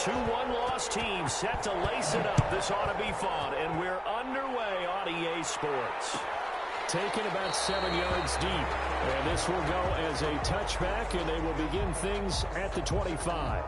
two one-loss teams set to lace it up. This ought to be fun, and we're underway on EA Sports. Taken about 7 yards deep, and this will go as a touchback, and they will begin things at the 25.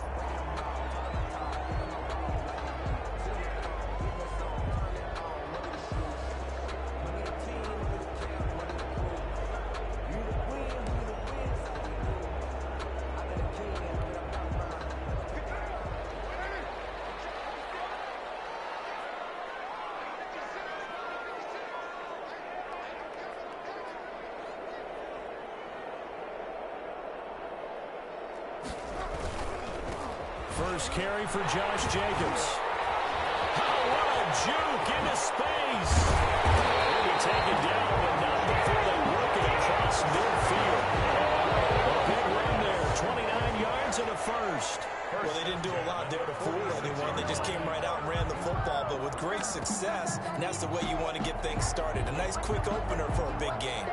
First carry for Josh Jacobs. Oh, what a juke into space. He'll be taken down, but not before they work it across midfield. A big run there, 29 yards and a first. Well, they didn't do a lot there to fool anyone. They just came right out and ran the football, but with great success, and that's the way you want to get things started. A nice quick opener for a big game.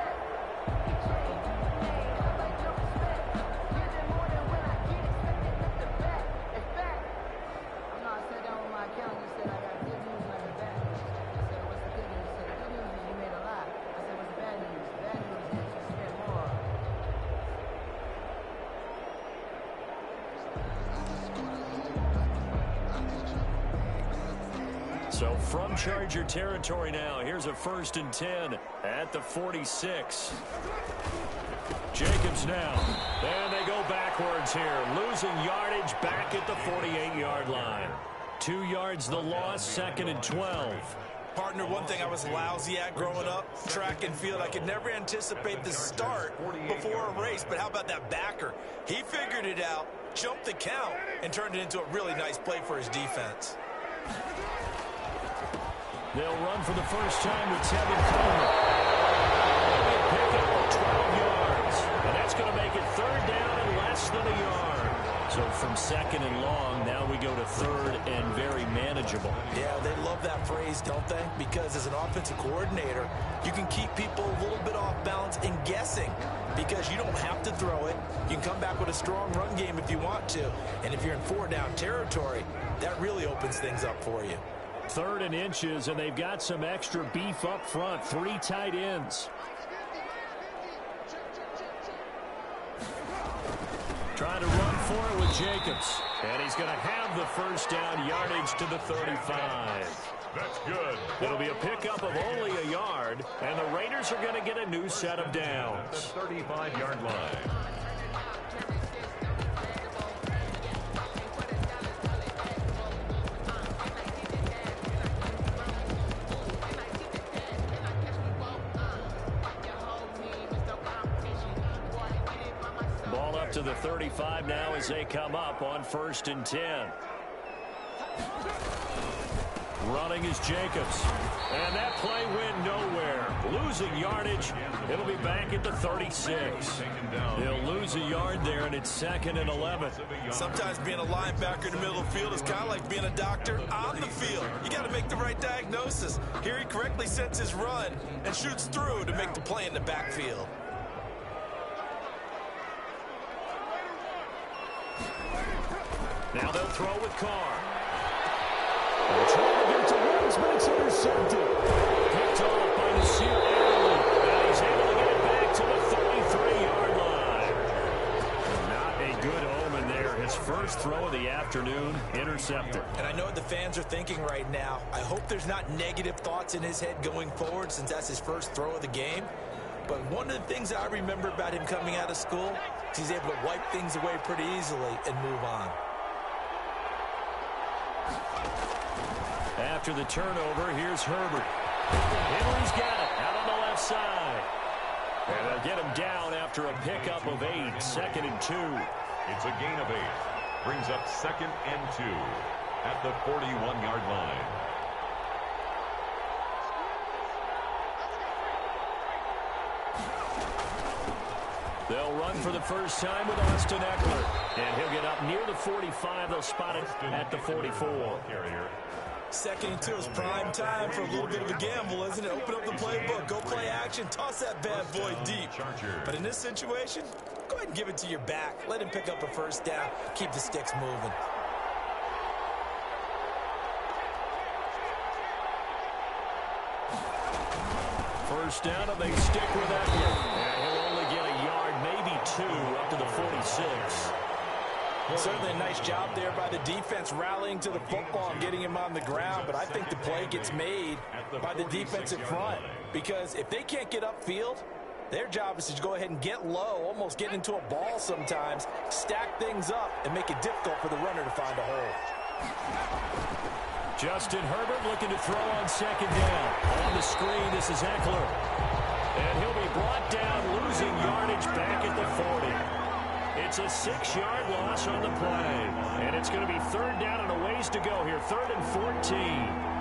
So from Charger territory now, here's a 1st and 10 at the 46. Jacobs now. And they go backwards here. Losing yardage back at the 48-yard line. 2 yards the loss, 2nd and 12. Partner, one thing I was lousy at growing up, track and field, I could never anticipate the start before a race. But how about that backer? He figured it out, jumped the count, and turned it into a really nice play for his defense. They'll run for the first time with Tevin Coleman. They pick up 12 yards. And that's going to make it 3rd down and less than a yard. So from 2nd and long, now we go to 3rd and very manageable. Yeah, they love that phrase, don't they? Because as an offensive coordinator, you can keep people a little bit off balance and guessing. Because you don't have to throw it. You can come back with a strong run game if you want to. And if you're in 4-down territory, that really opens things up for you. 3rd and inches, and they've got some extra beef up front. 3 tight ends. Trying to run for it with Jacobs. And he's going to have the first down, yardage to the 35. That's good. It'll be a pickup of only a yard, and the Raiders are going to get a new set of downs. The 35-yard line. Ball up to the 35 now as they come up on 1st and 10. Running is Jacobs. And that play went nowhere. Losing yardage. It'll be back at the 36. They'll lose a yard there, and it's 2nd and 11. Sometimes being a linebacker in the middle of the field is kind of like being a doctor on the field. You got to make the right diagnosis. Here he correctly sets his run and shoots through to make the play in the backfield. Now they'll throw with Carr. They're trying to get it to Woods, but it's intercepted. Picked off by Nasir Adderley. And he's able to get it back to the 33-yard line. Not a good omen there. His first throw of the afternoon, intercepted. And I know what the fans are thinking right now. I hope there's not negative thoughts in his head going forward since that's his first throw of the game. But one of the things I remember about him coming out of school is he's able to wipe things away pretty easily and move on. After the turnover, here's Herbert. Henry's got it out on the left side. And they'll get him down after a pickup of 8, 2nd and 2. It's a gain of 8. Brings up 2nd and 2 at the 41-yard line. They'll run for the first time with Austin Eckler. And he'll get up near the 45. They'll spot it at the 44. 2nd and 2 is prime time for a little bit of a gamble, isn't it? Open up the playbook, go play action, toss that bad boy deep. But in this situation, go ahead and give it to your back. Let him pick up a first down, keep the sticks moving. First down, and they stick with Eckler. And he'll only get a yard, maybe 2, up to the 46. Certainly a nice job there by the defense rallying to the football and getting him on the ground, but I think the play gets made by the defensive front, because if they can't get upfield, their job is to go ahead and get low, almost get into a ball sometimes, stack things up, and make it difficult for the runner to find a hole. Justin Herbert looking to throw on second down. On the screen, this is Eckler. And he'll be brought down, losing yardage back at the 40. It's a 6-yard loss on the play. And it's going to be third down and a ways to go here. 3rd and 14.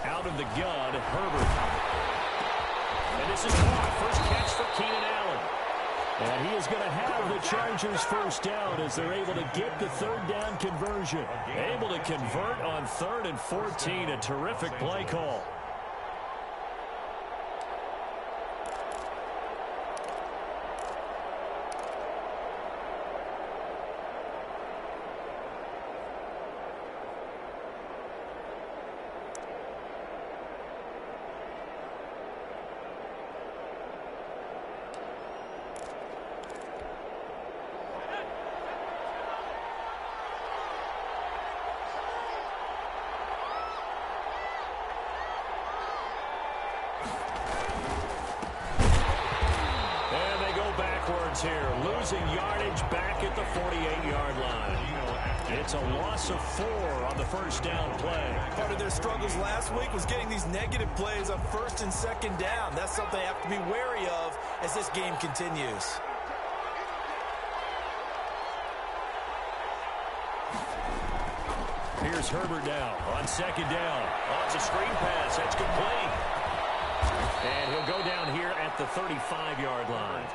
Out of the gun, Herbert. And this is caught. First catch for Keenan Allen. And he is going to have the Chargers first down as they're able to get the third down conversion. Able to convert on 3rd and 14. A terrific play call. Here, losing yardage back at the 48-yard line. It's a loss of 4 on the first down play. Part of their struggles last week was getting these negative plays on 1st and 2nd down. That's something they have to be wary of as this game continues. Here's Herbert now on second down. Oh, it's a screen pass. That's complete. And he'll go down here at the 35-yard line.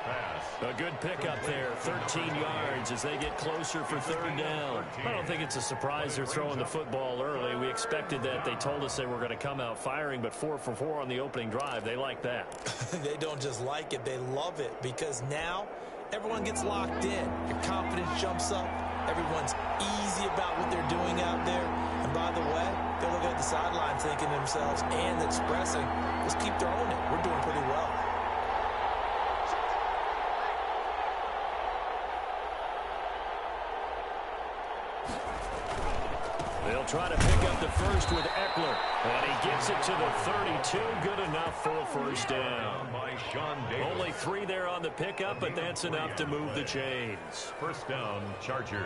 A good pickup there, 13 yards as they get closer for third down. I don't think it's a surprise they're throwing the football early. We expected that. They told us they were going to come out firing, but 4 for 4 on the opening drive. They like that. They don't just like it, they love it, because now everyone gets locked in. Your confidence jumps up. Everyone's easy about what they're doing out there. And by the way, they're looking at the sideline thinking to themselves and expressing, let's keep throwing it. We're doing pretty well. They'll try to pick up the first with Eckler. And he gets it to the 32. Good enough for a first down. Only 3 there on the pickup, but that's enough to move the chains. First down, Chargers.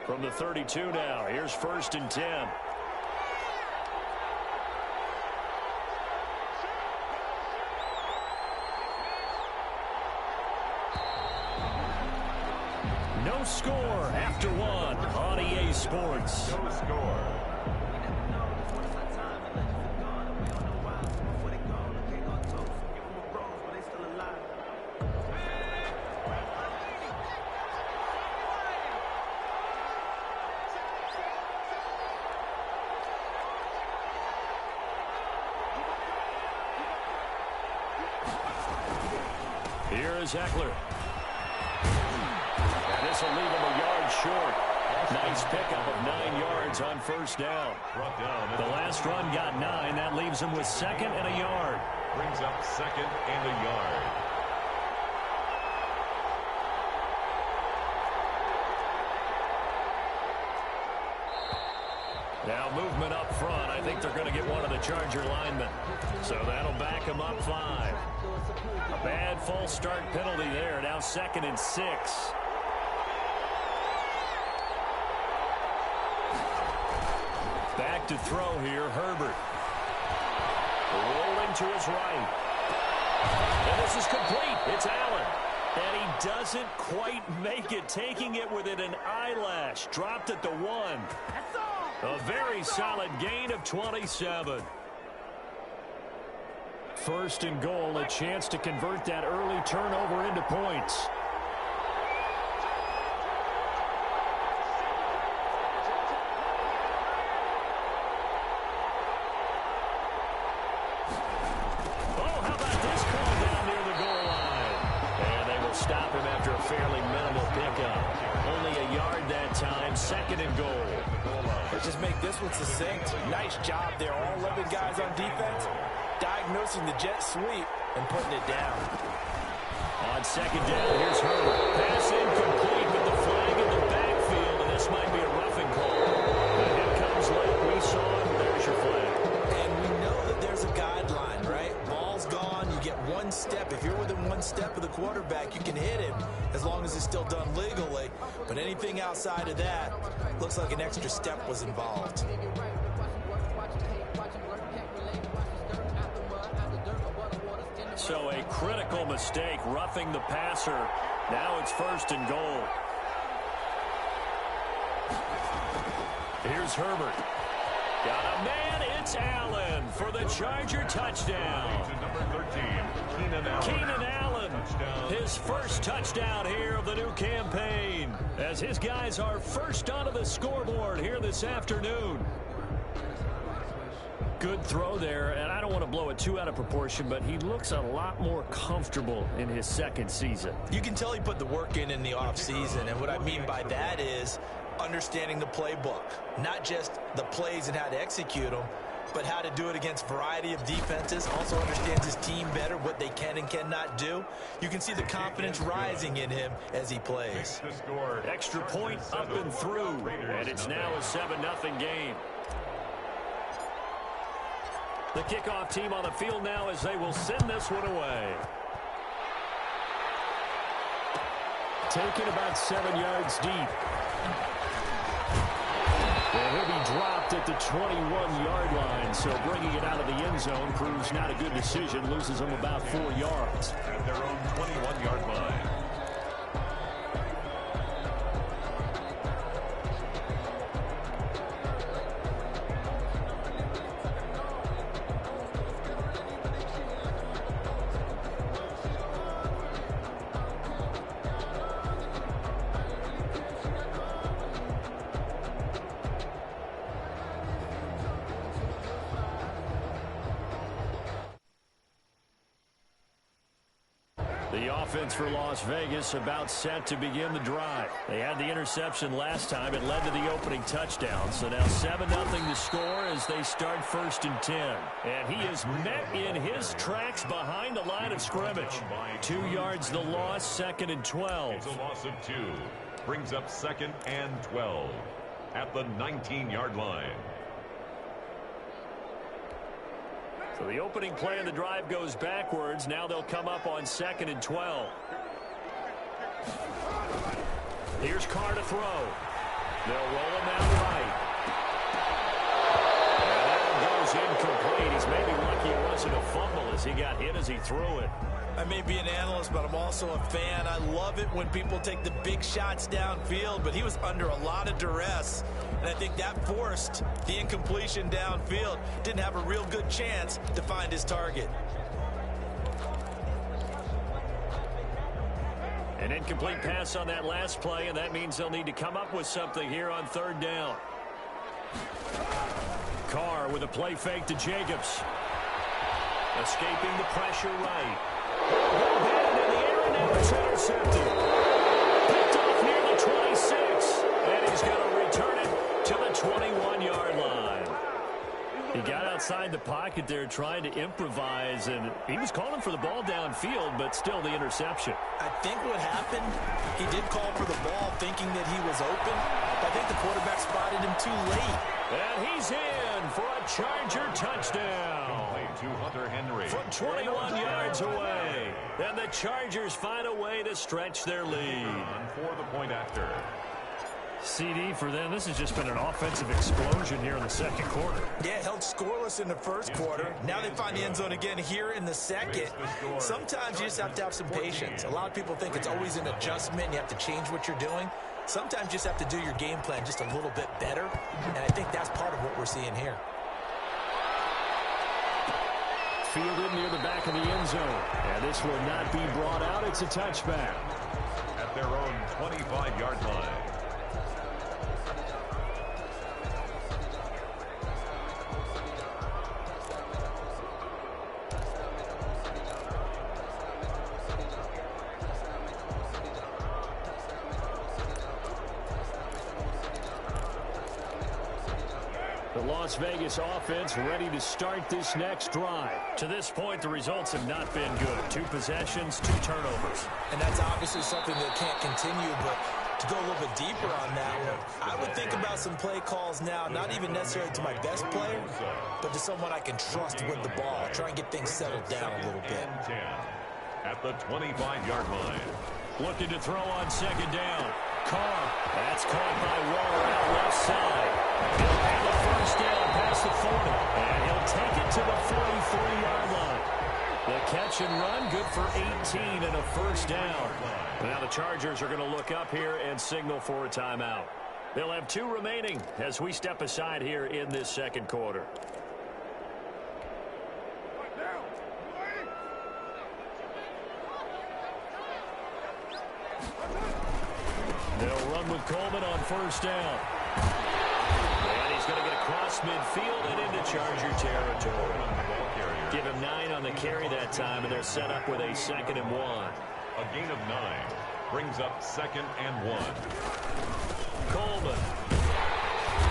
From the 32 now, here's 1st and 10. No score after 1 on EA Sports. No score. Here is Eckler. And this will leave him a yard short. Nice pickup of 9 yards on first down. The last run got 9. That leaves him with 2nd and a yard. Brings up 2nd and a yard. Now movement up front. I think they're going to get one of the Charger linemen. So that'll back him up 5. A bad false start penalty there. Now 2nd and 6. Back to throw here, Herbert. Rolling to his right. And this is complete. It's Allen. And he doesn't quite make it, taking it within an eyelash. Dropped at the 1. A very solid gain of 27. 1st and goal, a chance to convert that early turnover into points. second and goal. Let's just make this one succinct. Nice job there. All 11 guys on defense diagnosing the jet sweep and putting it down. On second down, here's Herbert. Pass incomplete with the flag in the backfield, and this might be a roughing call. But here comes late. We saw it. There's your flag. And we know that there's a guideline, right? Ball's gone. You get one step. If you're within one step of the quarterback, you can hit him as long as it's still done legally. But anything outside of that looks like an extra step was involved. So a critical mistake, roughing the passer. Now it's first and goal. Here's Herbert. Got a man, it's Allen for the Charger touchdown. Number 13, Keenan Allen, his first touchdown here of the new campaign, as his guys are first onto the scoreboard here this afternoon. Good throw there, and I don't want to blow it too out of proportion, but he looks a lot more comfortable in his second season. You can tell he put the work in the offseason, and what I mean by that is understanding the playbook, not just the plays and how to execute them, but how to do it against a variety of defenses. Also understands his team better, what they can and cannot do. You can see the confidence rising in him as he plays. Extra point up and through, and it's now a 7-0 game. The kickoff team on the field now as they will send this one away. Taken about 7 yards deep. And he'll be dropped at the 21-yard line, so bringing it out of the end zone proves not a good decision. Loses them about 4 yards. At their own 21-yard line. The offense for Las Vegas about set to begin the drive. They had the interception last time. It led to the opening touchdown. So now 7-0 to score as they start first and 10. And he is met in his tracks behind the line of scrimmage. 2 yards the loss, second and 12. It's a loss of 2. Brings up second and 12 at the 19-yard line. So the opening play of the drive goes backwards. Now they'll come up on second and 12. Here's Carr to throw. They'll roll him out right. And that one goes incomplete. He's maybe lucky it wasn't a fumble as he got hit as he threw it. I may be an analyst, but I'm also a fan. I love it when people take the big shots downfield, but he was under a lot of duress. And I think that forced the incompletion downfield. Didn't have a real good chance to find his target. An incomplete pass on that last play, and that means they'll need to come up with something here on third down. Carr with a play fake to Jacobs. Escaping the pressure right. Bad in the air, and now it's intercepted. Picked off near the 26, and he's going to return it to the 21-yard line. He got outside the pocket there trying to improvise, and he was calling for the ball downfield, but still the interception. I think what happened, he did call for the ball thinking that he was open. I think the quarterback spotted him too late. And he's in for a Charger touchdown. To Hunter Henry. From 21 yards away. And the Chargers find a way to stretch their lead. For the point after. CD for them, this has just been an offensive explosion here in the second quarter. Yeah, held scoreless in the first quarter. Now they find the end zone again here in the second. Sometimes you just have to have some patience. A lot of people think it's always an adjustment. You have to change what you're doing. Sometimes you just have to do your game plan just a little bit better. And I think that's part of what we're seeing here. Fielded near the back of the end zone. And this will not be brought out. It's a touchback. At their own 25-yard line. Las Vegas offense ready to start this next drive. To this point, the results have not been good. 2 possessions, 2 turnovers. And that's obviously something that can't continue, but to go a little bit deeper on that one, I would think about some play calls now, not even necessarily to my best player, but to someone I can trust with the ball. Try and get things settled down a little bit. At the 25-yard line. Looking to throw on second down. Carr. That's caught by Waller out left side. He'll have the first down past the 40. And he'll take it to the 43-yard line. The catch and run, good for 18 and a first down. Now the Chargers are going to look up here and signal for a timeout. They'll have 2 remaining as we step aside here in this second quarter. They'll run with Coleman on first down. And he's going to get across midfield and into Charger territory. Give him 9 on the carry that time, and they're set up with a 2nd and 1. A gain of 9 brings up 2nd and 1. Coleman.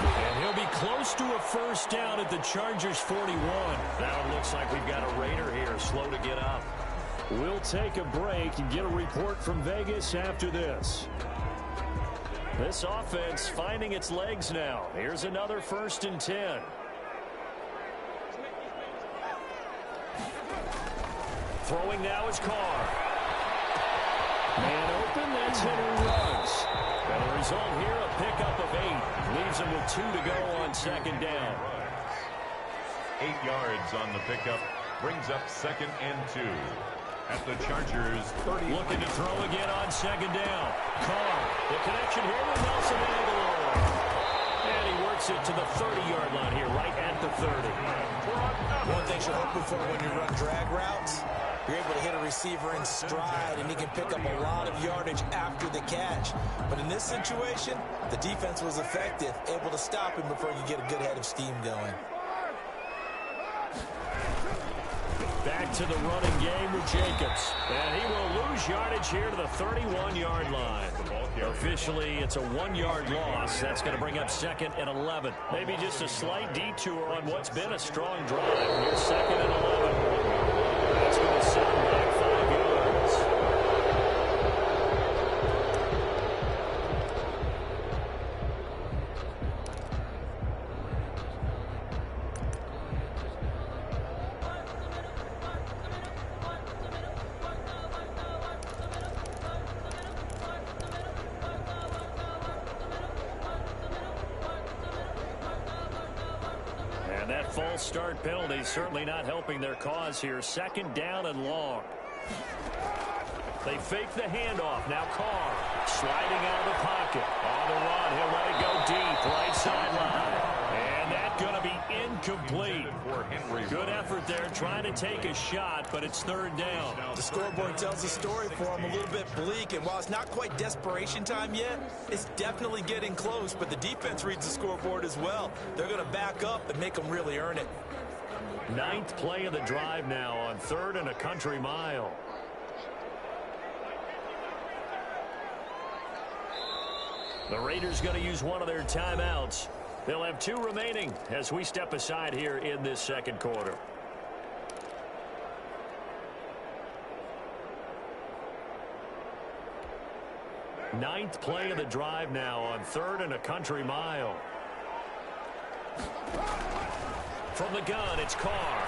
And he'll be close to a first down at the Chargers 41. Now it looks like we've got a Raider here, slow to get up. We'll take a break and get a report from Vegas after this. This offense finding its legs now. Here's another 1st and 10. Throwing now is Carr. Man open, that's Henry Ruggs. And the result here, a pickup of 8. Leaves him with 2 to go on second down. 8 yards on the pickup brings up 2nd and 2. At the Chargers 30. Looking to throw again on second down. Carr, the connection here with Nelson Aguilar. And he works it to the 30-yard line here, right at the 30. One thing you're hoping for when you run drag routes, you're able to hit a receiver in stride, and he can pick up a lot of yardage after the catch. But in this situation, the defense was effective, able to stop him before you get a good head of steam going. Back to the running game with Jacobs. And he will lose yardage here to the 31-yard line. Officially, it's a 1-yard loss. That's going to bring up 2nd and 11. Maybe just a slight detour on what's been a strong drive. Here's 2nd and 11. That's going to set him back 5 yards. And that false start penalty certainly not helping their cause here. 2nd down and long. They fake the handoff. Now Carr sliding out of the pocket. On the run, he'll let it go deep. Right sideline. And that's going to be incomplete. Good effort there trying to take a shot, but it's 3rd down. The scoreboard tells the story for him, a little bit bleak, and while it's not quite desperation time yet, it's definitely getting close, but the defense reads the scoreboard as well. They're going to back up and make them really earn it. 9th play of the drive now on 3rd and a country mile. The Raiders going to use one of their timeouts. They'll have 2 remaining as we step aside here in this second quarter. Ninth play of the drive now on 3rd and a country mile. From the gun, it's Carr.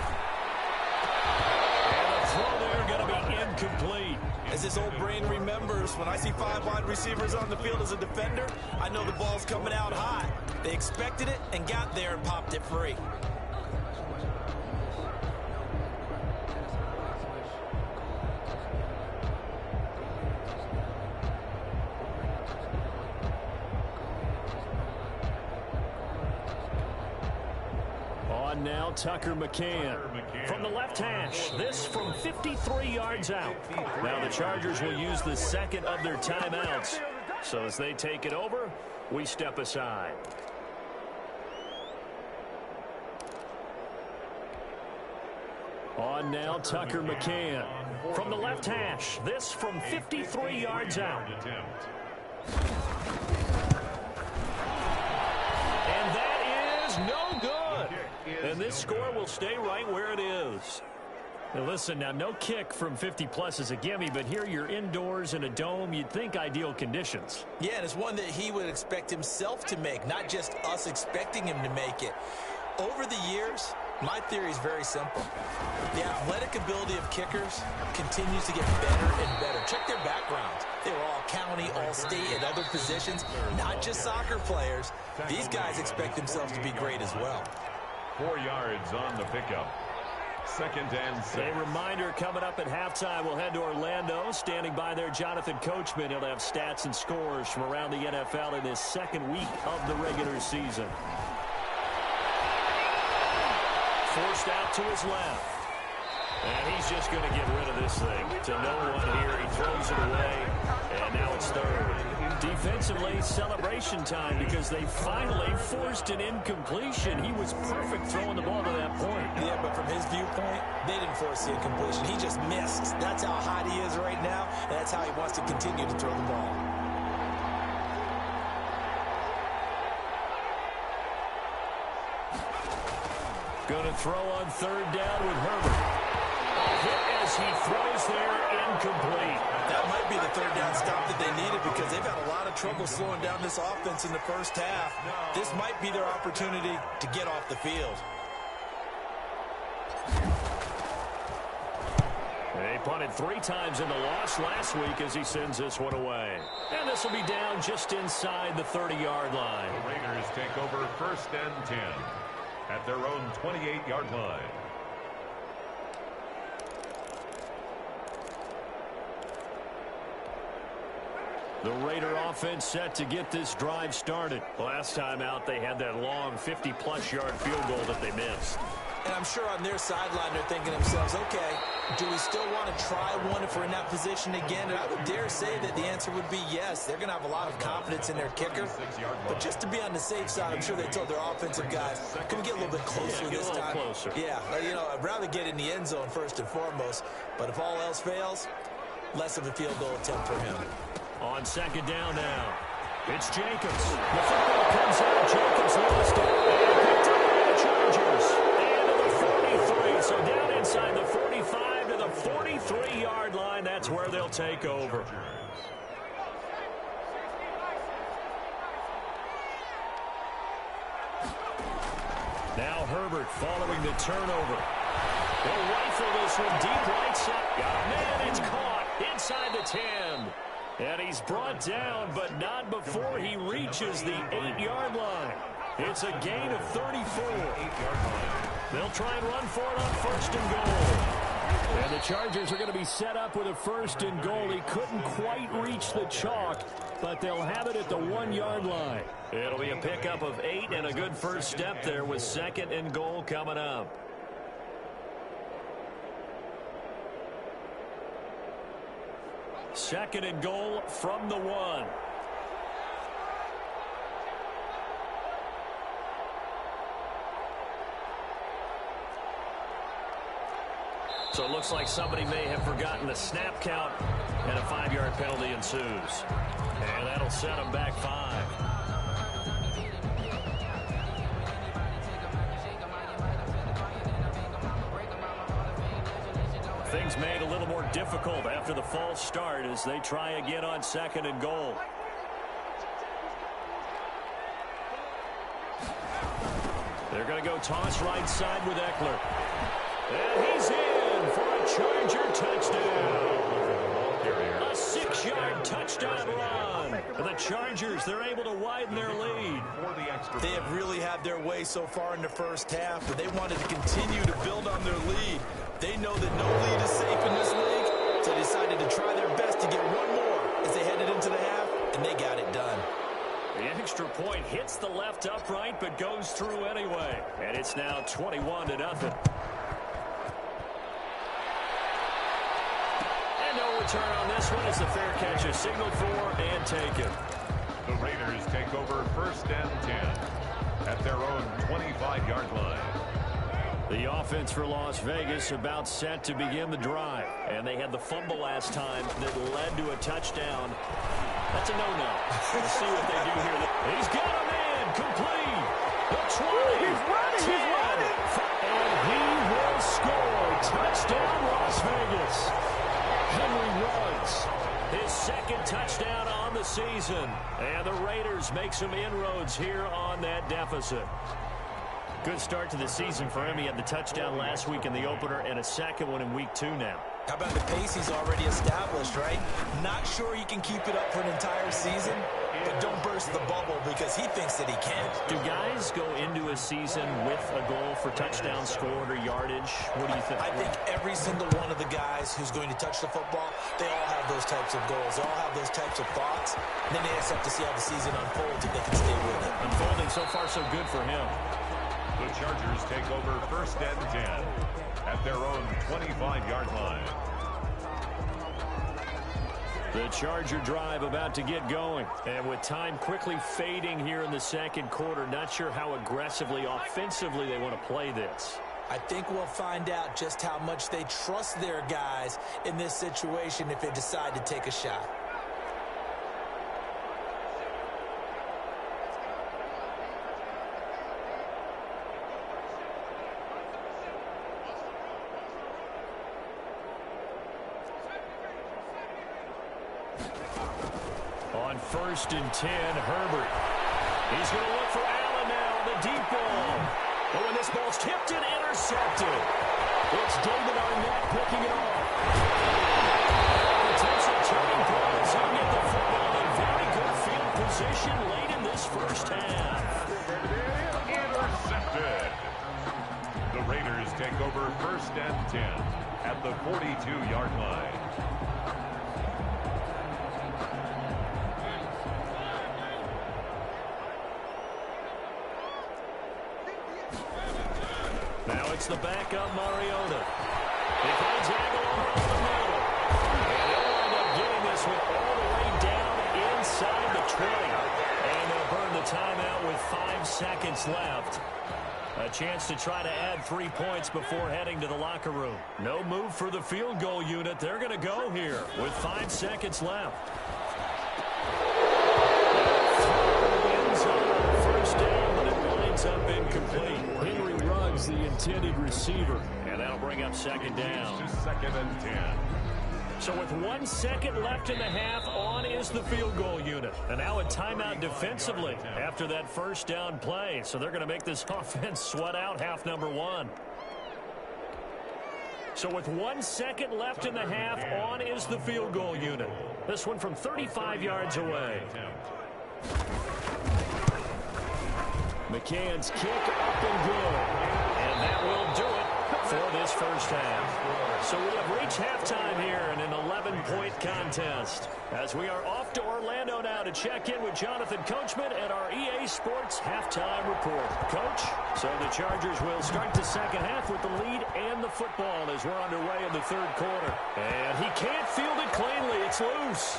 And the throw there going to be incomplete. As this old brain remembers, when I see 5 wide receivers on the field as a defender, I know the ball's coming out hot. They expected it and got there and popped it free. Now Tucker McCann from the left hash. This from 53 yards out. Now the Chargers will use the 2nd of their timeouts. So as they take it over, we step aside. On now Tucker McCann from the left hash. This from 53 yards out. And that is no good. And this score will stay right where it is. Now listen, now no kick from 50-plus is a gimme, but here you're indoors in a dome. You'd think ideal conditions. Yeah, and it's one that he would expect himself to make, not just us expecting him to make it. Over the years, my theory is very simple. The athletic ability of kickers continues to get better and better. Check their backgrounds. They were all county, all state, and other positions, not just soccer players. These guys expect themselves to be great as well. 4 yards on the pickup. 2nd and 6. A reminder coming up at halftime. We'll head to Orlando. Standing by there, Jonathan Coachman. He'll have stats and scores from around the NFL in this second week of the regular season. Forced out to his left. And he's just going to get rid of this thing. To no one here. He throws it away. And now it's 3rd. Defensively, celebration time because they finally forced an incompletion. He was perfect throwing the ball to that point. Yeah, but from his viewpoint, they didn't force the incompletion. He just missed. That's how hot he is right now, and that's how he wants to continue to throw the ball. Going to throw on 3rd down with Herbert. Hit as he throws there, incomplete. That might be the 3rd down stop that they needed because they've had a lot of trouble slowing down this offense in the first half. This might be their opportunity to get off the field. They punted 3 times in the loss last week as he sends this one away. And this will be down just inside the 30-yard line. The Raiders take over 1st and 10 at their own 28-yard line. The Raider offense set to get this drive started. Last time out, they had that long 50-plus yard field goal that they missed. And I'm sure on their sideline they're thinking to themselves, okay, do we still want to try one if we're in that position again? And I would dare say that the answer would be yes. They're going to have a lot of confidence in their kicker. But just to be on the safe side, I'm sure they told their offensive guys, can we get a little bit closer this time? Closer. Yeah, you know, I'd rather get in the end zone first and foremost. But if all else fails, less of a field goal attempt for him. On 2nd down now, it's Jacobs. The football comes out. Jacobs lost it. And picked up by the Chargers. And to the 43. So down inside the 45 to the 43-yard line. That's where they'll take over. Now Herbert following the turnover. They'll rifle this one deep right side. Oh, man, it's caught inside the 10. And he's brought down, but not before he reaches the 8-yard line. It's a gain of 34. They'll try and run for it on 1st and goal. And the Chargers are going to be set up with a 1st and goal. He couldn't quite reach the chalk, but they'll have it at the 1-yard line. It'll be a pickup of 8 and a good first step there with 2nd and goal coming up. 2nd and goal from the 1. So it looks like somebody may have forgotten the snap count, and a 5-yard penalty ensues. And that'll set them back 5. Things made a little more difficult after the false start as they try again on 2nd and goal. They're going to go toss right side with Eckler. And he's in for a Charger touchdown. A 6-yard touchdown run. The Chargers, they're able to widen their lead. They have really had their way so far in the first half, but they wanted to continue to build on their lead. They know that no lead is safe in this league, so they decided to try their best to get one more as they headed into the half, and they got it done. The extra point hits the left upright, but goes through anyway. And it's now 21-0. And no return on this one as the fair catch is signaled for and taken. The Raiders take over 1st and 10 at their own 25-yard line. The offense for Las Vegas about set to begin the drive. And they had the fumble last time that led to a touchdown. That's a no-no. Let's see what they do here. He's got a man complete. The 20. He's running. 10. He's running. And he will score. Touchdown, Las Vegas. Henry Ruggs, his second touchdown on the season. And the Raiders make some inroads here on that deficit. Good start to the season for him. He had the touchdown last week in the opener and a second one in week 2 now. How about the pace he's already established, right? Not sure he can keep it up for an entire season, but don't burst the bubble because he thinks that he can. Do guys go into a season with a goal for touchdowns scored or yardage? What do you think? I think every single one of the guys who's going to touch the football, they all have those types of goals. They all have those types of thoughts. And then they just have to see how the season unfolds if they can stay with it. Unfolding so far so good for him. The Chargers take over 1st and 10 at their own 25-yard line. The Charger drive about to get going. And with time quickly fading here in the second quarter, not sure how aggressively, offensively they want to play this. I think we'll find out just how much they trust their guys in this situation if they decide to take a shot. On 1st and 10, Herbert. He's going to look for Allen now, the deep ball. But when this ball's tipped and intercepted, it's David Arnett picking it off. Potential turning point as he'll get the football in very good field position late in this first half. Intercepted. The Raiders take over 1st and 10 at the 42-yard line. Now it's the backup, Mariota. He finds Aguilar in the middle. And they'll wind up getting this one all the way down inside the 20. And they'll burn the timeout with 5 seconds left. A chance to try to add 3 points before heading to the locker room. No move for the field goal unit. They're going to go here with 5 seconds left. Ends on first down, but it winds up incomplete. Henry Ruggs, the intended receiver. And that'll bring up second down. 2nd and 10. So with 1 second left in the half, on is the field goal unit. And now a timeout defensively after that first down play. So they're going to make this offense sweat out half number 1. So with 1 second left in the half, on is the field goal unit. This one from 35 yards away. McCann's kick up and good. And that will do it for this first half. So we have reached halftime here in an 11-point contest. As we are off to Orlando now to check in with Jonathan Coachman at our EA Sports Halftime Report. Coach, so the Chargers will start the second half with the lead and the football as we're underway in the third quarter. And he can't field it cleanly. It's loose.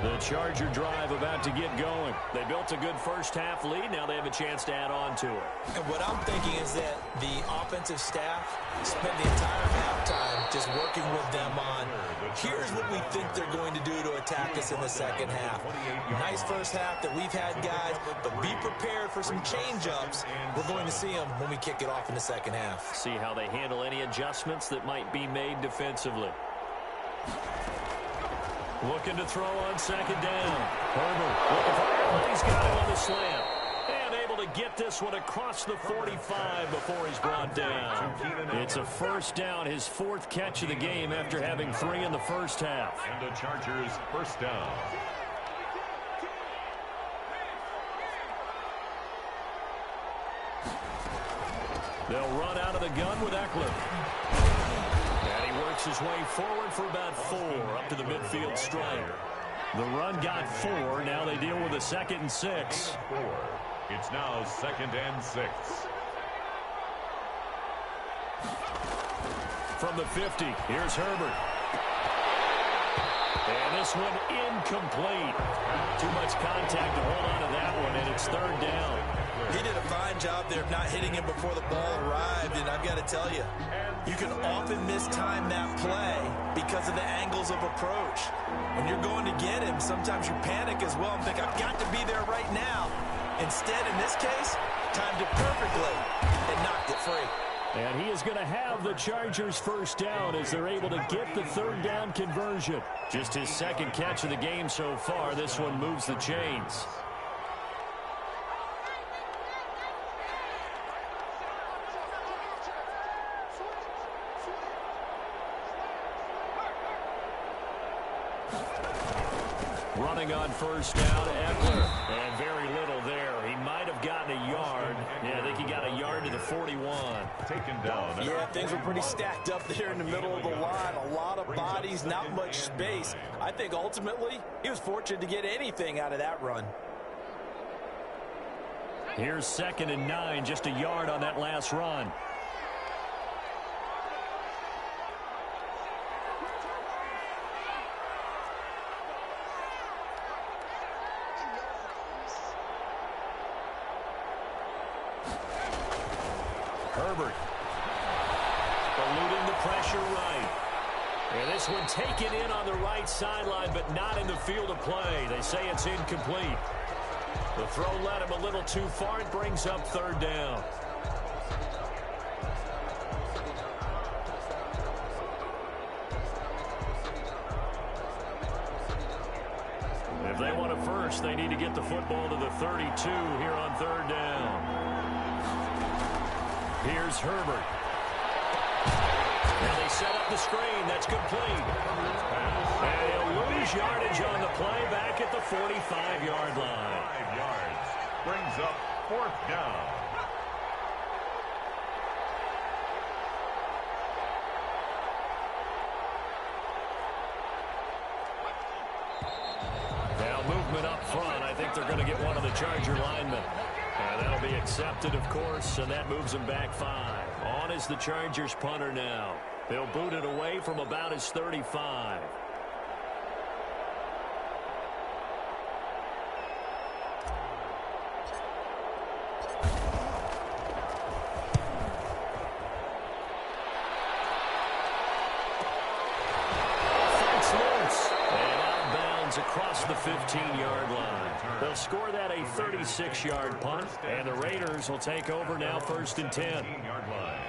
The Charger drive about to get going. They built a good first half lead. Now they have a chance to add on to it. And what I'm thinking is that the offensive staff spent the entire halftime just working with them on, here's what we think they're going to do to attack us in the second half. Nice first half that we've had, guys, but be prepared for some change-ups. We're going to see them when we kick it off in the second half. See how they handle any adjustments that might be made defensively. Looking to throw on second down. Herbert looking for Allen. He's got him on the slant. And able to get this one across the 45 before he's brought down. It's a first down, his 4th catch of the game after having 3 in the first half. And the Chargers first down. They'll run out of the gun with Eckler. And he works his way forward for about 4 up to the midfield stripe. The run got 4. Now they deal with a 2nd and 6. 4. It's now 2nd and 6. From the 50, here's Herbert. And this one incomplete. Too much contact to hold on to that one, and it's 3rd down. He did a fine job there of not hitting him before the ball arrived, and I've got to tell you, you can often mistime that play because of the angles of approach. When you're going to get him, sometimes you panic as well and think, I've got to be there right now. Instead, in this case, timed it perfectly and knocked it free. And he is going to have the Chargers first down as they're able to get the third down conversion. Just his second catch of the game so far. This one moves the chains. Running on first down, Eckler. And very little there. He might have gotten a yard. Yeah, I think he got a yard to the 41. Taken down. Yeah, things were pretty stacked up there in the middle of the line. A lot of bodies, not much space. I think ultimately he was fortunate to get anything out of that run. Here's 2nd and 9, just a yard on that last run. Herbert eluding the pressure right. And this one taken in on the right sideline, but not in the field of play. They say it's incomplete. The throw led him a little too far. It brings up third down. If they want a first, they need to get the football to the 32 here on third down. Here's Herbert. Now they set up the screen. That's complete. And he'll lose yardage on the play back at the 45-yard line. 5 yards. Brings up 4th down. Now movement up front. I think they're going to get one of the Charger linemen. And that'll be accepted, of course, and that moves him back 5. On is the Chargers punter now. They'll boot it away from about his 35. Fights loose. And out of bounds across the 15-yard line. They'll score that a 36-yard punt, and the Raiders will take over now 1st and 10. 15-yard line.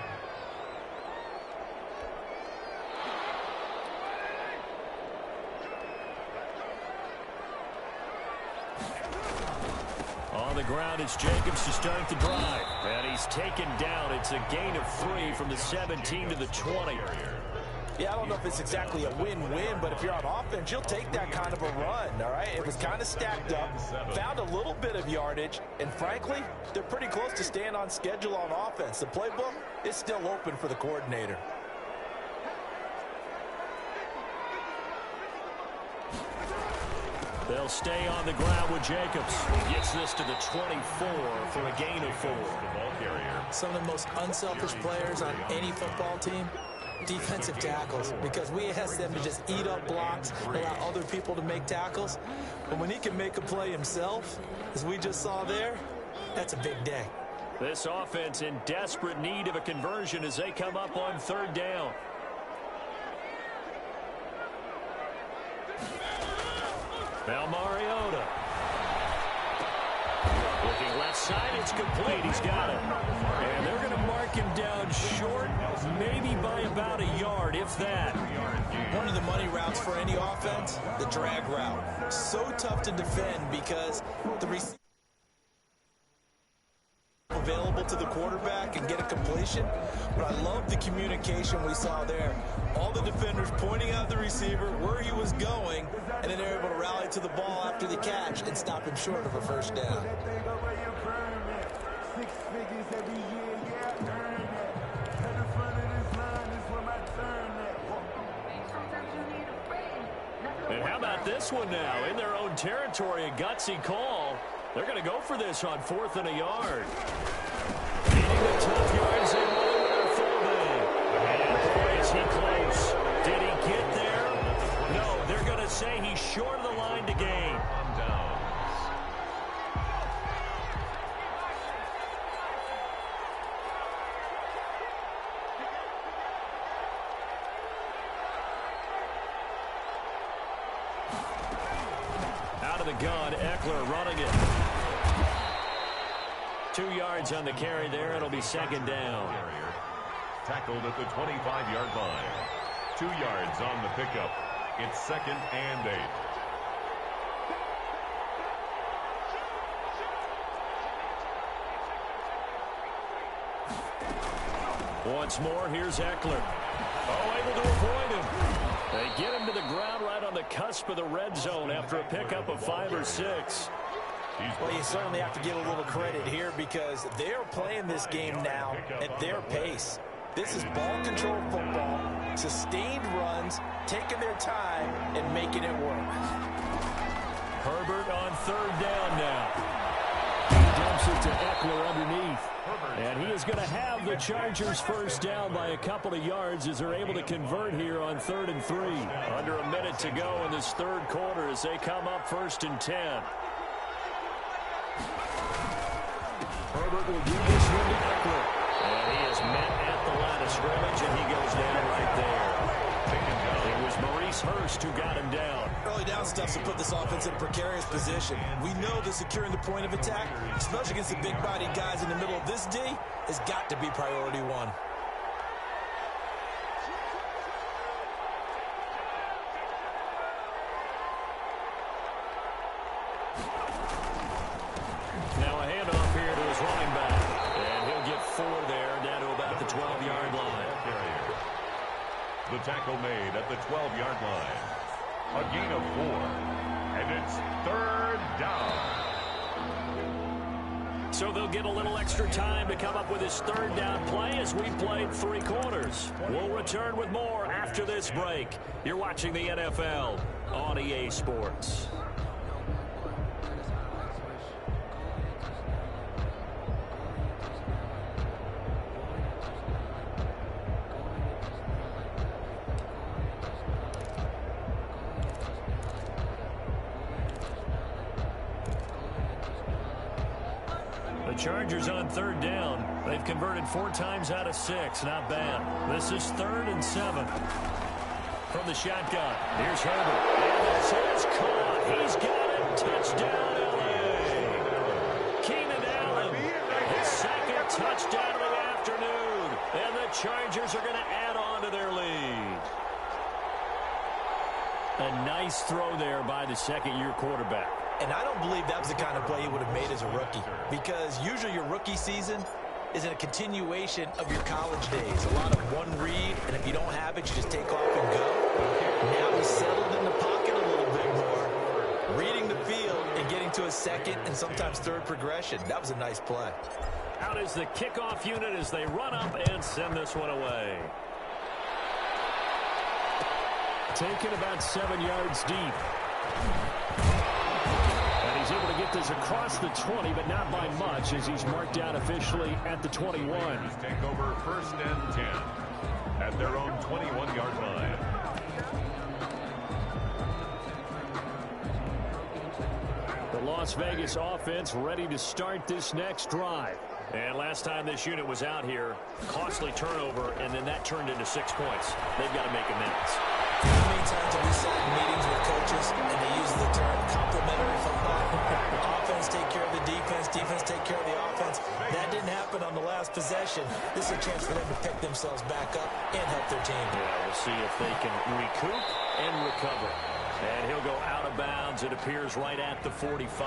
On the ground, it's Jacobs to start the drive. And he's taken down. It's a gain of 3 from the 17 to the 20. Yeah, I don't know if it's exactly a win-win, but if you're on offense, you'll take that kind of a run, all right? It was kind of stacked up, found a little bit of yardage, and frankly, they're pretty close to staying on schedule on offense. The playbook is still open for the coordinator. They'll stay on the ground with Jacobs. He gets this to the 24 for a gain of 4. The ball carrier. Some of the most unselfish players on any football team, defensive tackles, because we ask them to just eat up blocks, allow other people to make tackles. But when he can make a play himself, as we just saw there, that's a big day. This offense in desperate need of a conversion as they come up on third down. Now Mariota. Looking left side, it's complete. He's got it. And they're going to mark him down short, maybe by about a yard, if that. One of the money routes for any offense, the drag route. So tough to defend because the receiver available to the quarterback and get a completion. But I love the communication we saw there. All the defenders pointing out the receiver, where he was going, and then they're able to rally to the ball after the catch and stop him short of a first down. And how about this one now? In their own territory, a gutsy call. They're going to go for this on 4th and a yard. Needing the top yards, they want to win a fullback. And boy, is he close. Did he get there? No, they're going to say he's short of the line to gain. running it. 2 yards on the carry there. It'll be second down. Tackled at the 25-yard line. 2 yards on the pickup. It's second and 8. Once more, here's Eckler. Oh, able to avoid him. They get him to the ground right on the cusp of the red zone after a pickup of 5 or 6. Well, you certainly have to give a little credit here because they're playing this game now at their pace. This is ball control football, sustained runs, taking their time, and making it work. Herbert on third down now. He dumps it to Eckler underneath. And he is going to have the Chargers first down by a couple of yards as they're able to convert here on 3rd and 3. Under a minute to go in this third quarter as they come up 1st and 10. Herbert will give this one to Eckler. And he is met at the line of scrimmage, and he goes down right there. It was Maurice Hurst who got him down. Early down stuff to put this offense in a precarious position. We know that securing the point of attack, especially against the big-bodied guys in the middle of this D, has got to be priority one. Now a handoff here to his running back. And he'll get 4 there, down to about the 12-yard line. The tackle made at the 12-yard line. A gain of 4. And it's 3rd down. So they'll get a little extra time to come up with his 3rd down play as we played 3 quarters. We'll return with more after this break. You're watching the NFL on EA Sports. The Chargers on 3rd down. They've converted 4 times out of 6. Not bad. This is 3rd and 7. From the shotgun, here's Herbert. And this is caught. He's got it. Touchdown, L.A. Keenan Allen. His 2nd touchdown of the afternoon. And the Chargers are going to add on to their lead. A nice throw there by the second-year quarterback. And I don't believe that was the kind of play he would have made as a rookie, because usually your rookie season is a continuation of your college days. A lot of one read, and if you don't have it, you just take off and go. Now he's settled in the pocket a little bit more, reading the field and getting to a 2nd and sometimes 3rd progression. That was a nice play. Out is the kickoff unit as they run up and send this one away. Taken about 7 yards deep. And he's able to get this across the 20, but not by much as he's marked down officially at the 21. Take over 1st and 10 at their own 21-yard line. The Las Vegas offense ready to start this next drive. And last time this unit was out here, costly turnover, and then that turned into 6 points. They've got to make amends. How many times have we sat in meetings with coaches and they use the term complementary football? Offense take care of the defense, defense take care of the offense. That didn't happen on the last possession. This is a chance for them to pick themselves back up and help their team. Yeah, we'll see if they can recoup and recover. And he'll go out of bounds, it appears, right at the 45.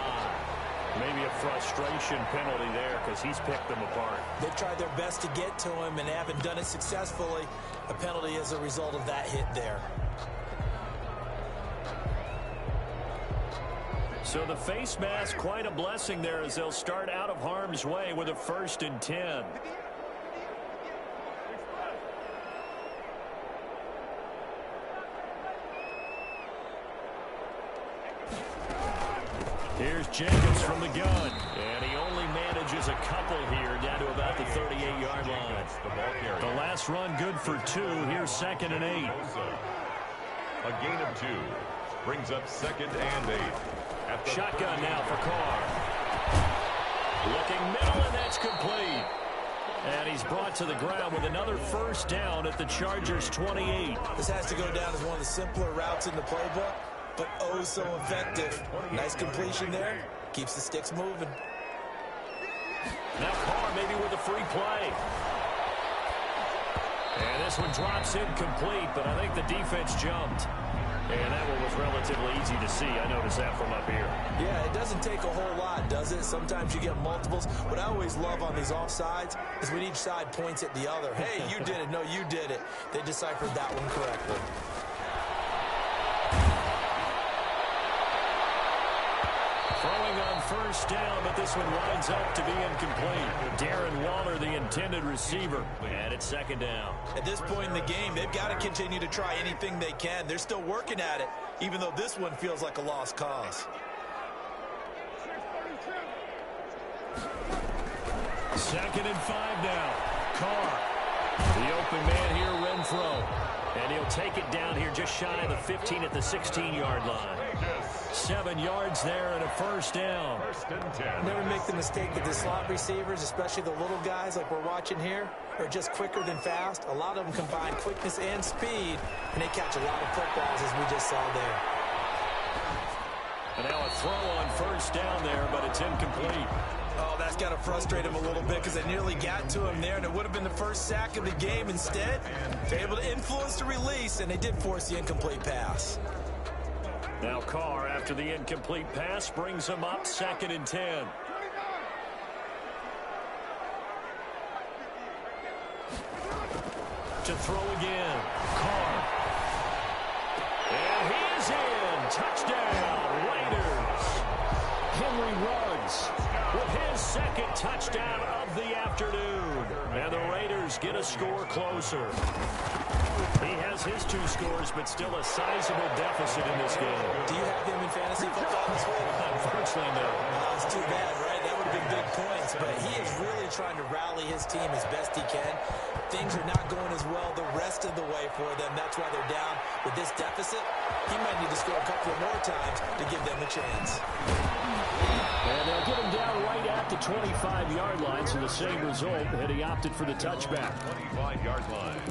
Maybe a frustration penalty there because he's picked them apart. They've tried their best to get to him and haven't done it successfully. A penalty as a result of that hit there. So the face mask, quite a blessing there as they'll start out of harm's way with a 1st and 10. Here's Jenkins from the gun. And he only manages a couple here down to about the 38-yard line. The last run good for 2. Here's 2nd and 8. A gain of 2 brings up 2nd and 8. Shotgun now for Carr. Looking middle, and that's complete. And he's brought to the ground with another 1st down at the Chargers' 28. This has to go down as one of the simpler routes in the playbook, but oh so effective. Nice completion there. Keeps the sticks moving. Now Carr maybe with a free play. And this one drops incomplete, but I think the defense jumped. And that one was relatively easy to see. I noticed that from up here. Yeah, it doesn't take a whole lot, does it? Sometimes you get multiples. What I always love on these offsides is when each side points at the other. Hey, you did it. No, you did it. They deciphered that one correctly. Throwing on first down, but this one winds up to be incomplete. Darren Waller, the intended receiver, and it's second down. At this point in the game, they've got to continue to try anything they can. They're still working at it, even though this one feels like a lost cause. Second and 5 now. Carr, the open man here, Renfro. And he'll take it down here just shy of the 15 at the 16-yard line. 7 yards there and a first down. Never make the mistake that the slot receivers, especially the little guys like we're watching here, are just quicker than fast. A lot of them combine quickness and speed, and they catch a lot of footballs, as we just saw there. And now a throw on first down there, but it's incomplete. Oh, that's got to frustrate him a little bit because they nearly got to him there, and it would have been the first sack of the game. Instead, they're able to influence the release, and they did force the incomplete pass. Now Carr, after the incomplete pass, brings him up second and 10. To throw again. Carr. And he's in. Touchdown, Raiders. Henry Ruggs with his second touchdown of the afternoon. And the Raiders get a score closer. He has his 2 scores, but still a sizable deficit in this game. Do you have him in fantasy football this week? Unfortunately, no. It's too bad, right? That would have been big points, but he is really trying to rally his team as best he can. Things are not going as well the rest of the way for them. That's why they're down with this deficit. He might need to score a couple of more times to give them a chance. And they'll get him down right at the 25-yard line, so the same result, and he opted for the touchback. 25-yard line.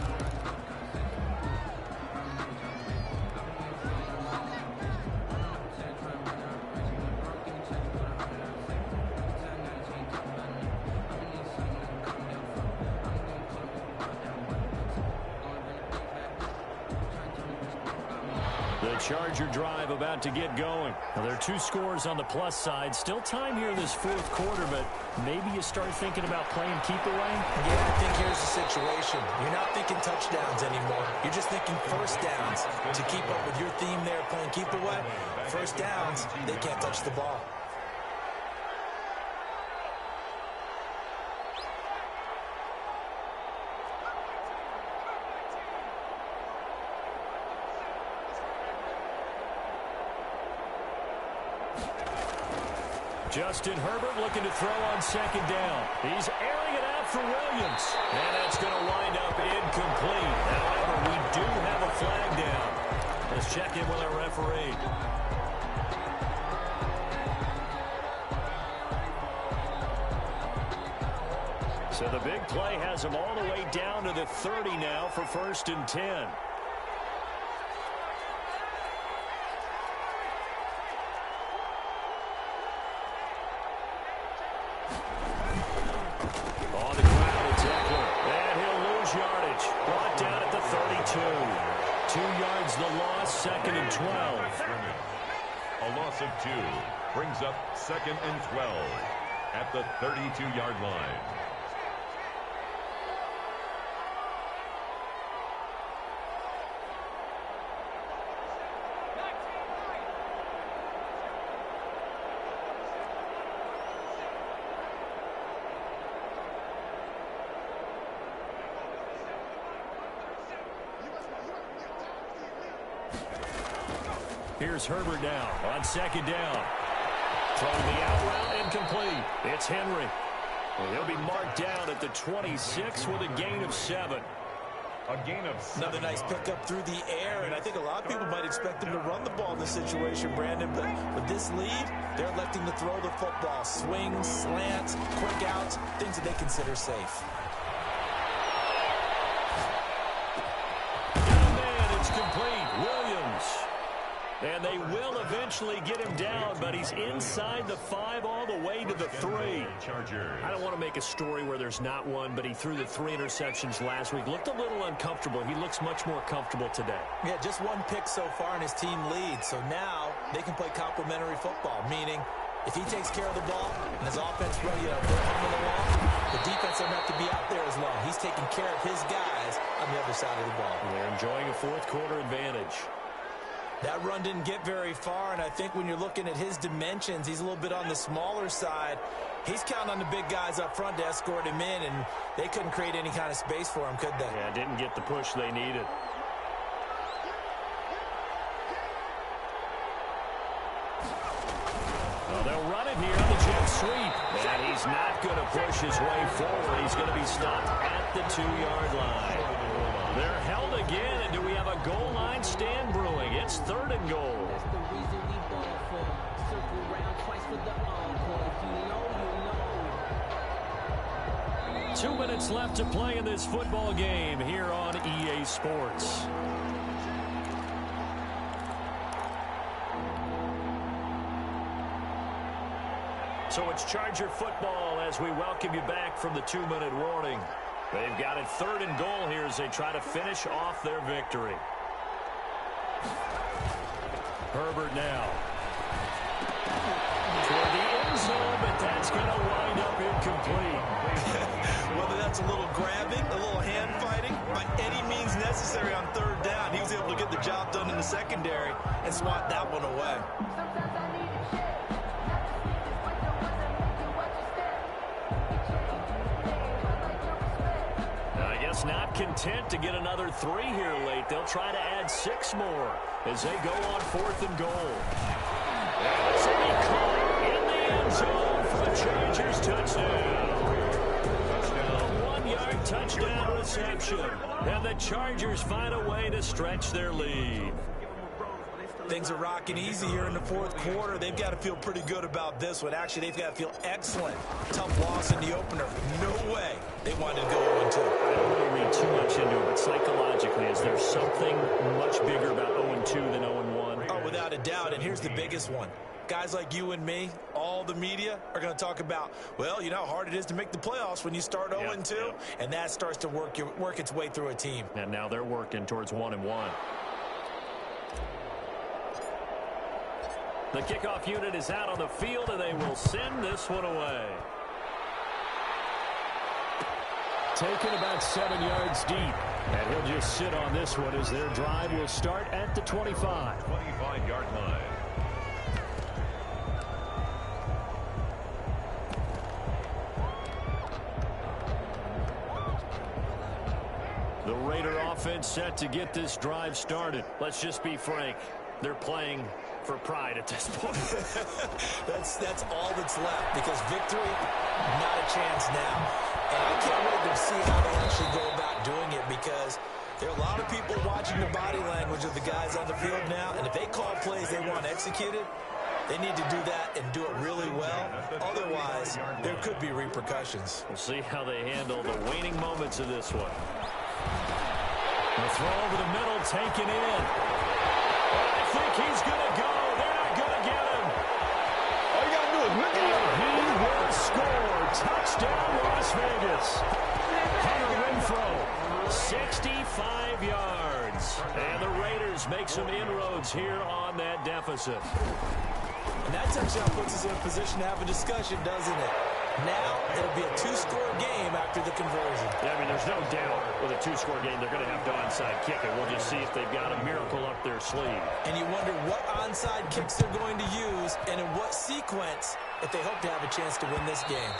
Charger drive about to get going. Now, there are 2 scores on the plus side. Still time here in this fourth quarter, but maybe you start thinking about playing keep away? Yeah, I think here's the situation. You're not thinking touchdowns anymore. You're just thinking first downs. To keep up with your theme there, playing keep away, first downs, they can't touch the ball. Justin Herbert looking to throw on second down. He's airing it out for Williams. And that's going to wind up incomplete. However, we do have a flag down. Let's check in with our referee. So the big play has him all the way down to the 30 now for first and 10. Brought down at the 32. 2 yards the loss, second and 12. A loss of 2 brings up second and 12 at the 32-yard line. Here's Herbert now on second down. Throwing the out route, incomplete. It's Henry. Well, he'll be marked down at the 26 with a gain of 7. A gain of 7. Another nice pickup through the air, and I think a lot of people might expect him to run the ball in this situation, Brandon, but with this lead, they're electing to throw the football. Swings, slants, quick outs, things that they consider safe. Got a man, it's complete. Williams. And they will eventually get him down, but he's inside the 5 all the way to the 3. I don't want to make a story where there's not one, but he threw the 3 interceptions last week. Looked a little uncomfortable. He looks much more comfortable today. Yeah, just 1 pick so far and his team leads. So now they can play complementary football, meaning if he takes care of the ball and his offense ready to hum the wall, the defense doesn't have to be out there as long. He's taking care of his guys on the other side of the ball. And they're enjoying a fourth quarter advantage. That run didn't get very far, and I think when you're looking at his dimensions, he's a little bit on the smaller side. He's counting on the big guys up front to escort him in, and they couldn't create any kind of space for him, could they? Yeah, didn't get the push they needed. Well, they'll run it here on the jet sweep. And he's not going to push his way forward. He's going to be stopped at the 2-yard line. They're held again, and do we have a goal line stand brewing? It's 3rd and goal. 2 minutes left to play in this football game here on EA Sports. So it's Charger football as we welcome you back from the 2-minute warning. They've got it 3rd and goal here as they try to finish off their victory. Herbert now. Toward the end zone, but that's going to wind up incomplete. Whether that's a little grabbing, a little hand fighting, by any means necessary on 3rd down, he was able to get the job done in the secondary and swat that one away. Not content to get another 3 here late. They'll try to add 6 more as they go on 4th and goal. That's caught in the end zone for the Chargers touchdown. A 1-yard touchdown reception. And the Chargers find a way to stretch their lead. Things are rocking easy here in the 4th quarter. They've got to feel pretty good about this one. Actually, they've got to feel excellent. Tough loss in the opener. No way they wanted to go 0-2. I don't really read too much into it, but psychologically, is there something much bigger about 0-2 than 0-1? Oh, without a doubt, and here's the biggest one. Guys like you and me, all the media, are going to talk about, well, you know how hard it is to make the playoffs when you start 0-2, and that starts to work its way through a team. And now they're working towards 1-1. The kickoff unit is out on the field, and they will send this one away. Taken about 7 yards deep. And he'll just sit on this one as their drive will start at the 25. 25-yard line. The Raider offense set to get this drive started. Let's just be frank. They're playing for pride at this point. that's all that's left, because victory, not a chance now. And I can't wait to see how they actually go about doing it, because there are a lot of people watching the body language of the guys on the field now, and if they call plays they want executed, they need to do that and do it really well. Otherwise, there could be repercussions. We'll see how they handle the waning moments of this one. The throw over the middle, taken in. I think he's going to go. They're not going to get him. All you got to do is look at him. He will score. Touchdown, Las Vegas. Hunter Renfrow, 65 yards. And the Raiders make some inroads here on that deficit. And that touchdown puts us in a position to have a discussion, doesn't it? Now it'll be a 2-score game after the conversion. Yeah, I mean, there's no doubt with a 2-score game they're going to have to onside kick it. We'll just see if they've got a miracle up their sleeve. And you wonder what onside kicks they're going to use and in what sequence if they hope to have a chance to win this game.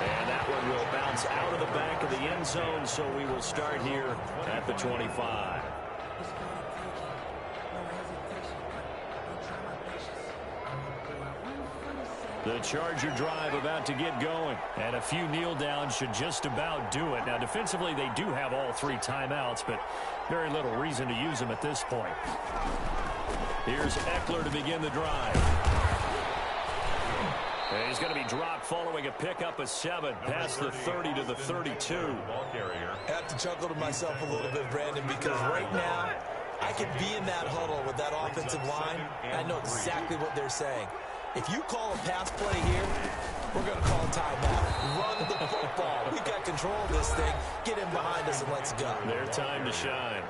And that one will bounce out of the back of the end zone, so we will start here at the 25. The Charger drive about to get going. And a few kneel downs should just about do it. Now, defensively, they do have all 3 timeouts, but very little reason to use them at this point. Here's Eckler to begin the drive. And he's going to be dropped following a pickup of 7 past the 30 to the 32. I have to chuckle to myself a little bit, Brandon, because right now I could be in that huddle with that offensive line, and I know exactly what they're saying. If you call a pass play here, we're going to call a timeout. Run the football. We got control of this thing. Get in behind us and let's go. Their time to shine.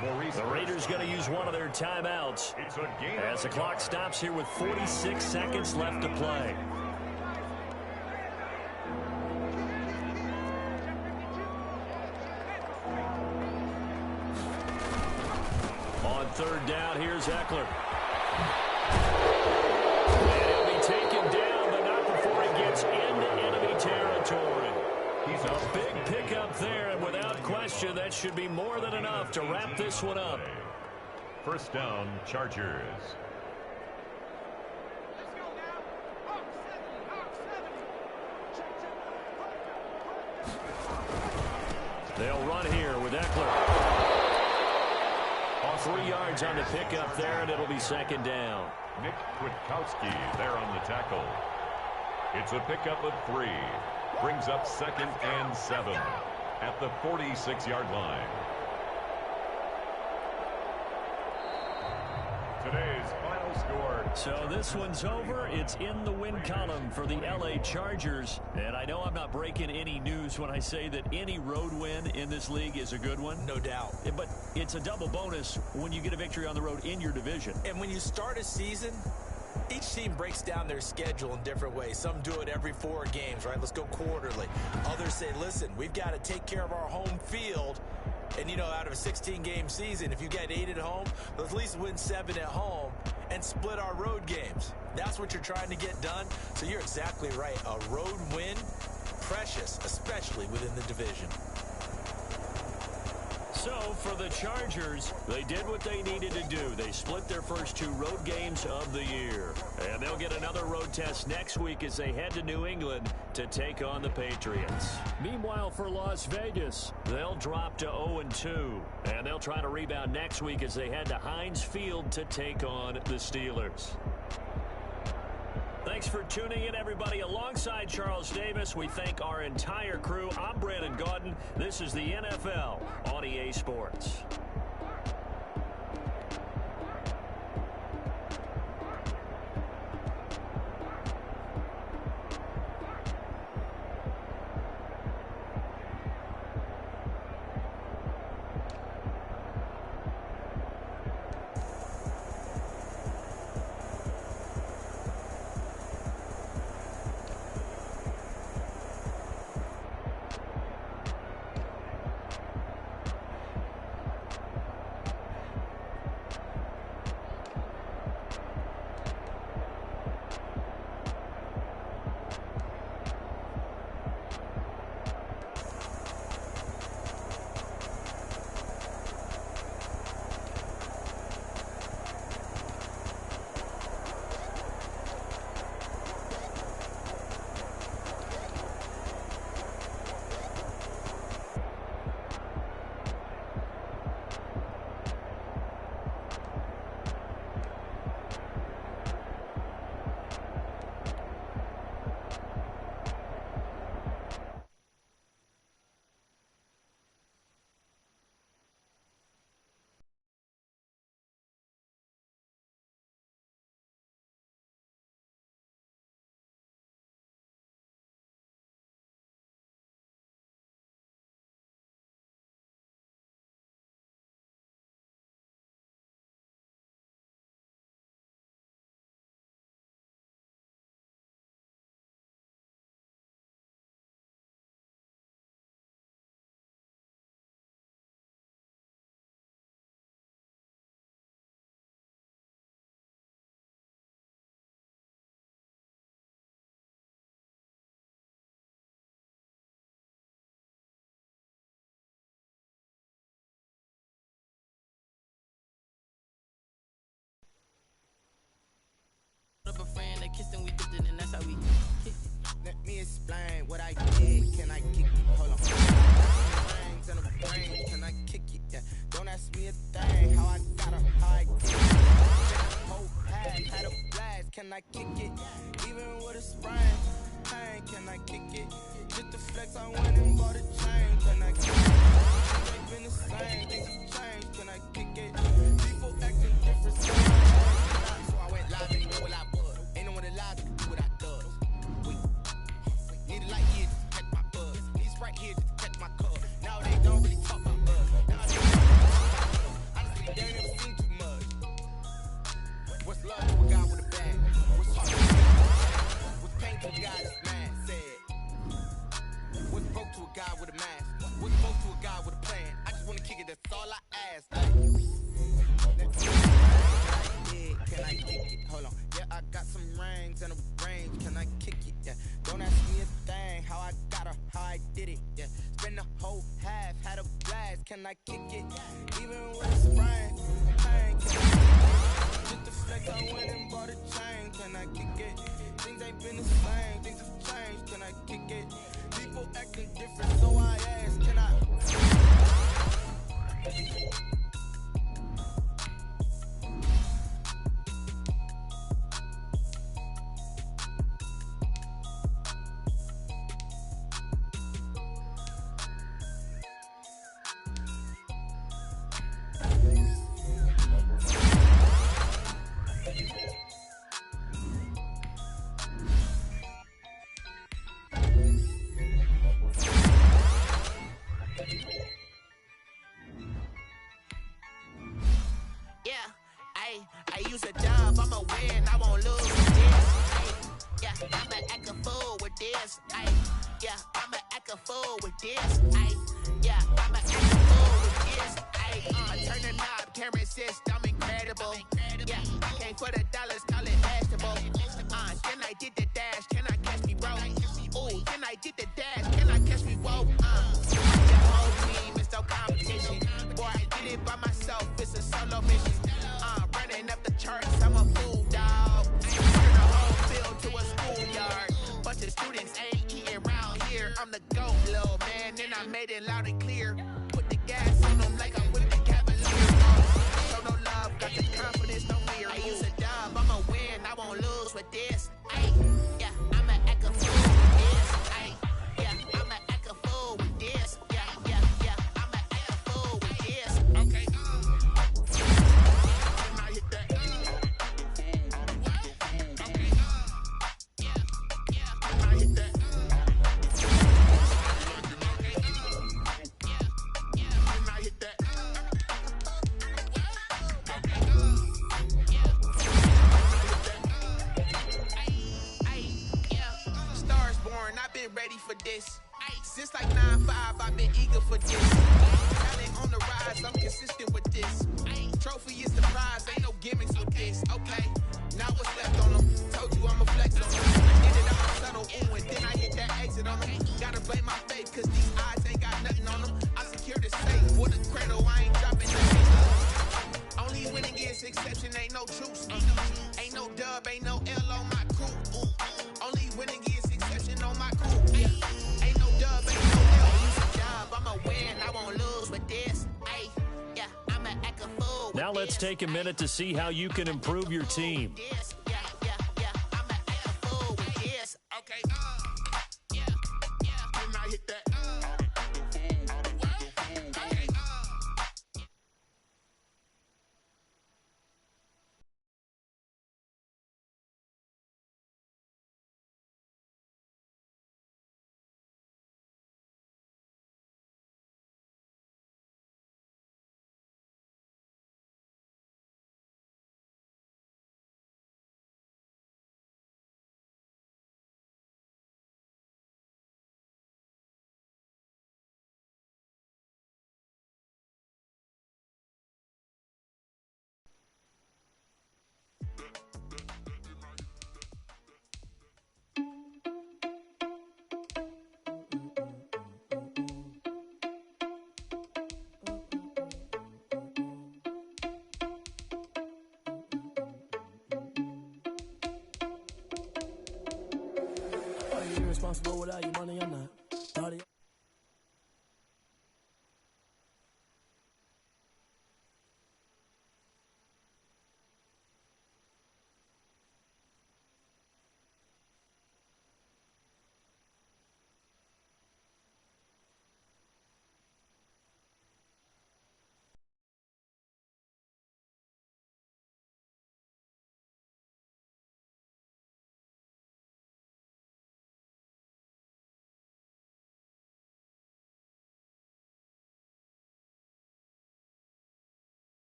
The Raiders going to use one of their timeouts as the clock stops here with 46 seconds left to play. On third down, here's Eckler. And he'll be taken down, but not before he gets into enemy territory. He's a big pickup there, and without question, that should be more than enough to wrap this one up. First down, Chargers. They'll run here with Eckler. 3 yards on the pickup there, and it'll be second down. Nick Kwiatkowski there on the tackle. It's a pickup of 3. Brings up 2nd and 7 at the 46-yard line. Today's final score. So this one's over. It's in the win column for the LA Chargers. And I know I'm not breaking any news when I say that any road win in this league is a good one. No doubt. But it's a double bonus when you get a victory on the road in your division. And when you start a season, each team breaks down their schedule in different ways. Some do it every 4 games, right? Let's go quarterly. Others say, listen, we've got to take care of our home field. And, you know, out of a 16-game season, if you get 8 at home, let's at least win 7 at home and split our road games. That's what you're trying to get done. So you're exactly right. A road win, precious, especially within the division. So for the Chargers, they did what they needed to do. They split their first 2 road games of the year. And they'll get another road test next week as they head to New England to take on the Patriots. Meanwhile, for Las Vegas, they'll drop to 0-2. And they'll try to rebound next week as they head to Heinz Field to take on the Steelers. Thanks for tuning in, everybody. Alongside Charles Davis, we thank our entire crew. I'm Brandon Gaudin. This is the NFL on EA Sports. Up a friend, they kissed and we dipped it, and that's how we kick it. Let me explain what I did. Can I kick it? Hold on. Brains and a brain, can I kick it? Yeah. Don't ask me a thing. How I got her, how I get it. Whole pad had a blast. Can I kick it? Even with a sprain, pain, can I kick it? Just the flex, I went and bought a chain. Can I kick it? They been the same, things have changed. Can I kick it? right here just to catch my cub. Now they don't really talk about us. Now they don't really talk about us. Honestly, they ain't never seen too much. What's love to a guy with a bag? What's heart to a guy with a bag? What's pain to a guy that's mad? Said. What's broke to a guy with a mask? What's broke to a guy with a plan? I just wanna kick it, that's all I ask. Like, let's see can I kick it? Hold on. Yeah, I got some rings and a range. Can I kick it? Yeah. Don't ask me a thing. How I got her, how I did it. Yeah. Spend the whole half, had a blast. Can I kick it? Even with a sprain. Pain. Can I kick it? Just the flex, I went and bought a chain. Can I kick it? Things ain't been the same. Things have changed. Can I kick it? People acting different, so I ask, can I? I use a job, I'ma win, I won't lose with this. Yeah, I'ma act a fool with this. Yeah, I'ma act a fool with this. Yeah, I'ma act a fool with this. I turn the knob, can't resist, I'm incredible. Yeah, came for the dollars, call it vegetable. Then I did the dash, can I catch me, bro? Ooh, then I did the dash, can I catch me, whoa? Your whole team, it's no competition. Boy, I did it by myself, it's a solo mission. Running up the charts, I'm a fool, dog. Turn the whole field to a schoolyard. Bunch of students ain't eating around here. I'm the GOAT, little man, and I made it loud and clear. Put the gas on them like I'm with the Cavaliers. Show no love, got the confidence, no fear. I use a dub, I'ma win, I won't lose with this. Yeah, I'ma act a fool with this. Yeah, I'ma act a fool with this. Yeah, I'ma act a fool with this. Okay. Ready for this. Since like 9-5, I've been eager for this. Talent on the rise, I'm consistent with this. Trophy is the prize, ain't no gimmicks with this. Okay, now what's left on them? Told you I'ma flex on them. I did it all subtle, ooh, and then I hit that exit on them. Gotta blame my faith, cause these eyes ain't got nothing on them. I secure the safe for the cradle, I ain't dropping nothing. Only winning is exception, ain't no truce. Ain't no dub, ain't no L on my crew. Only winning is exception on my crew. Ain't no dub, ain't no L. Use a job, I'ma win, I won't lose with this. Yeah, I'ma act a fool. Now let's take a minute to see how you can improve your team. Responsible without your money or not.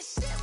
this shit